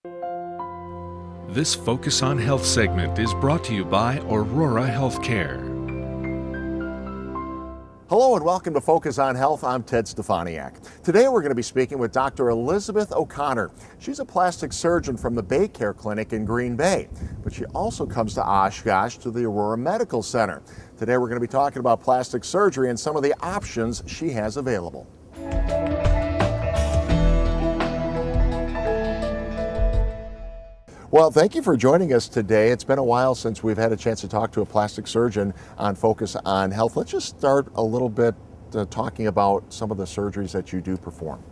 This Focus on Health segment is brought to you by Aurora Healthcare. Hello and welcome to Focus on Health. I'm Ted Stefaniak. Today we're going to be speaking with Dr. Elizabeth O'Connor. She's a plastic surgeon from the Bay Care Clinic in Green Bay, but she also comes to Oshkosh to the Aurora Medical Center. Today we're going to be talking about plastic surgery and some of the options she has available. Well, thank you for joining us today. It's been a while since we've had a chance to talk to a plastic surgeon on Focus on Health. Let's just start a little bit talking about some of the surgeries that you do perform.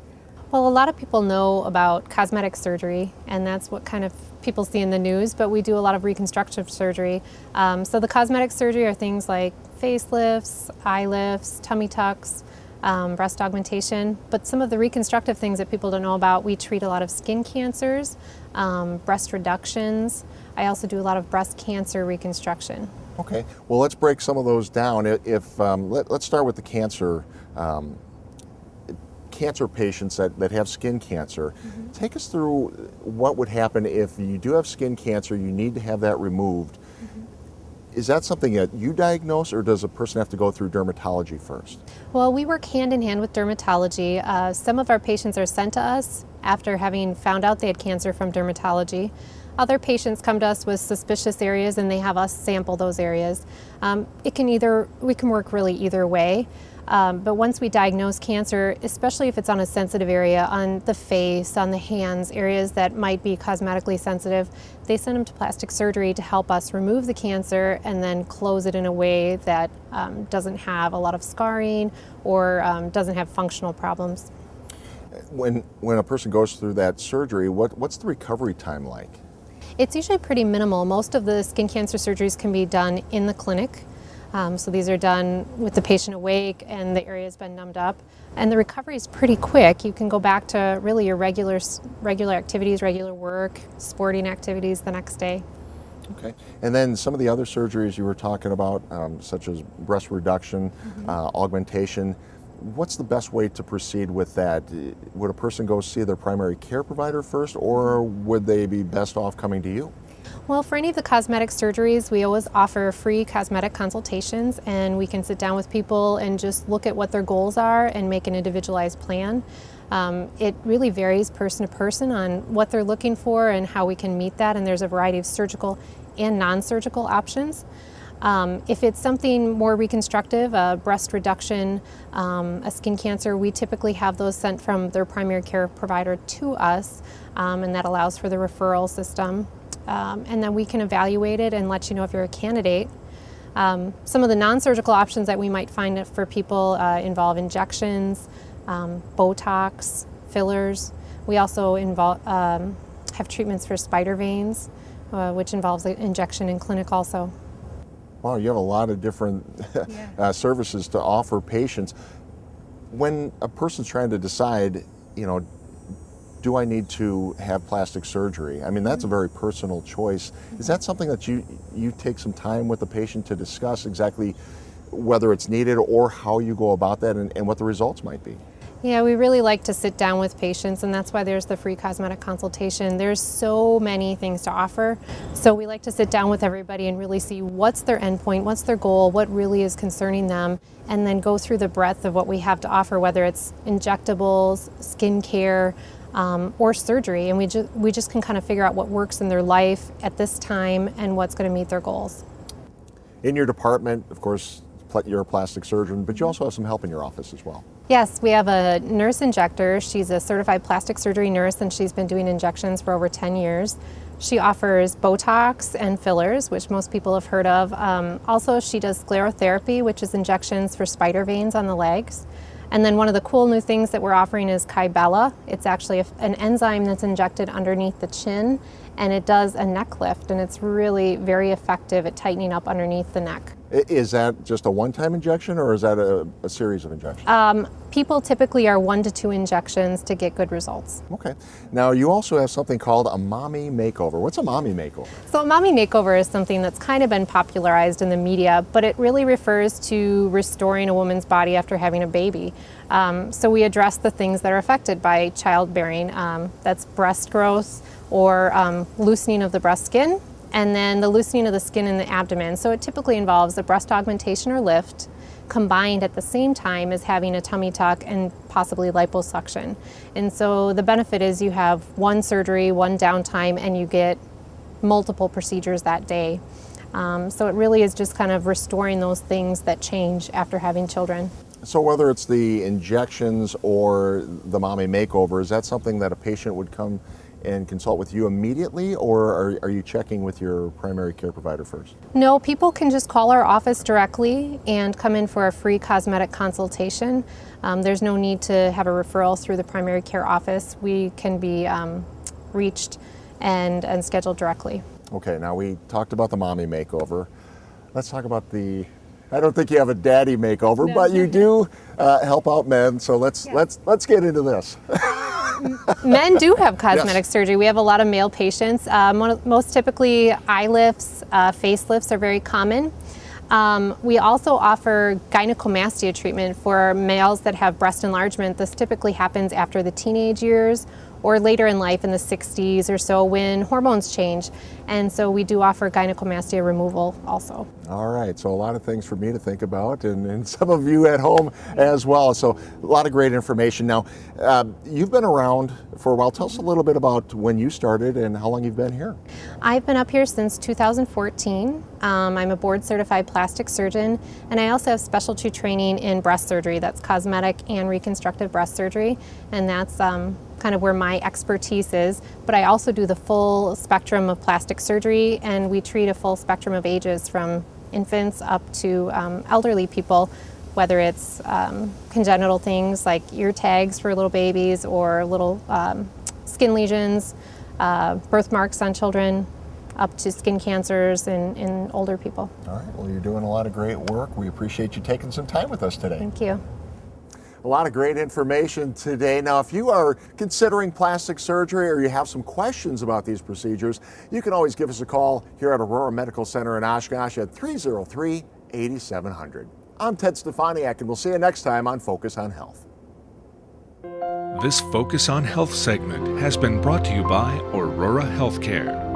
Well, a lot of people know about cosmetic surgery, and that's what kind of people see in the news, but we do a lot of reconstructive surgery. So the cosmetic surgery are things like facelifts, eye lifts, tummy tucks, breast augmentation, but some of the reconstructive things that people don't know about, we treat a lot of skin cancers, breast reductions. I also do a lot of breast cancer reconstruction. Okay, well, let's break some of those down. Let's start with the cancer patients that have skin cancer. Mm-hmm. Take us through what would happen if you do have skin cancer, you need to have that removed. Mm-hmm. Is that something that you diagnose, or does a person have to go through dermatology first? Well, we work hand in hand with dermatology. Some of our patients are sent to us after having found out they had cancer from dermatology. Other patients come to us with suspicious areas and they have us sample those areas. We can work really either way. But once we diagnose cancer, especially if it's on a sensitive area, on the face, on the hands, areas that might be cosmetically sensitive, they send them to plastic surgery to help us remove the cancer and then close it in a way that doesn't have a lot of scarring or doesn't have functional problems. When a person goes through that surgery, what's the recovery time like? It's usually pretty minimal. Most of the skin cancer surgeries can be done in the clinic. So these are done with the patient awake and the area has been numbed up. And the recovery is pretty quick. You can go back to really your regular activities, regular work, sporting activities the next day. Okay. And then some of the other surgeries you were talking about, such as breast reduction, mm-hmm. Augmentation, what's the best way to proceed with that? Would a person go see their primary care provider first, or would they be best off coming to you? Well, for any of the cosmetic surgeries, we always offer free cosmetic consultations, and we can sit down with people and just look at what their goals are and make an individualized plan. It really varies person to person on what they're looking for and how we can meet that, and there's a variety of surgical and non-surgical options. If it's something more reconstructive, a breast reduction, a skin cancer, we typically have those sent from their primary care provider to us, and that allows for the referral system. And then we can evaluate it and let you know if you're a candidate. Some of the non-surgical options that we might find for people involve injections, Botox, fillers. We also have treatments for spider veins, which involves injection in clinic also. Wow, you have a lot of different services to offer patients. When a person's trying to decide, do I need to have plastic surgery? I mean, that's a very personal choice. Is that something that you take some time with the patient to discuss exactly whether it's needed or how you go about that and what the results might be? Yeah, we really like to sit down with patients, and that's why there's the free cosmetic consultation. There's so many things to offer, so we like to sit down with everybody and really see what's their endpoint, what's their goal, what really is concerning them, and then go through the breadth of what we have to offer, whether it's injectables, skin care, or surgery, and we just can kind of figure out what works in their life at this time and what's going to meet their goals. In your department, of course, you're a plastic surgeon, but you also have some help in your office as well. Yes, we have a nurse injector. She's a certified plastic surgery nurse, and she's been doing injections for over 10 years. She offers Botox and fillers, which most people have heard of. Also, she does sclerotherapy, which is injections for spider veins on the legs. And then one of the cool new things that we're offering is Kybella. It's actually an enzyme that's injected underneath the chin, and it does a neck lift, and it's really very effective at tightening up underneath the neck. Is that just a one-time injection, or is that a series of injections? People typically are 1 to 2 injections to get good results. Okay. Now, you also have something called a mommy makeover. What's a mommy makeover? So a mommy makeover is something that's kind of been popularized in the media, but it really refers to restoring a woman's body after having a baby. So we address the things that are affected by childbearing. That's breast growth or loosening of the breast skin, and then the loosening of the skin in the abdomen. So it typically involves a breast augmentation or lift, combined at the same time as having a tummy tuck and possibly liposuction. And so the benefit is you have one surgery, one downtime, and you get multiple procedures that day. So it really is just kind of restoring those things that change after having children. So whether it's the injections or the mommy makeover, is that something that a patient would come and consult with you immediately, or are you checking with your primary care provider first? No, people can just call our office directly and come in for a free cosmetic consultation. There's no need to have a referral through the primary care office. We can be reached and scheduled directly. Okay, now we talked about the mommy makeover. Let's talk about I don't think you have a daddy makeover, No. but you do help out men. So let's get into this. Men do have cosmetic surgery. We have a lot of male patients. Most typically, eye lifts, facelifts are very common. We also offer gynecomastia treatment for males that have breast enlargement. This typically happens after the teenage years or later in life in the 60s or so when hormones change. And so we do offer gynecomastia removal also. All right, so a lot of things for me to think about, and some of you at home as well. So a lot of great information. Now, you've been around for a while. Tell us a little bit about when you started and how long you've been here. I've been up here since 2014. I'm a board certified plastic surgeon, and I also have specialty training in breast surgery. That's cosmetic and reconstructive breast surgery, and that's kind of where my expertise is. But I also do the full spectrum of plastic surgery, and we treat a full spectrum of ages from infants up to elderly people, whether it's congenital things like ear tags for little babies or little skin lesions, birthmarks on children, up to skin cancers in older people. All right, well, you're doing a lot of great work. We appreciate you taking some time with us today. Thank you. A lot of great information today. Now, if you are considering plastic surgery or you have some questions about these procedures, you can always give us a call here at Aurora Medical Center in Oshkosh at 303-8700. I'm Ted Stefaniak, and we'll see you next time on Focus on Health. This Focus on Health segment has been brought to you by Aurora Healthcare.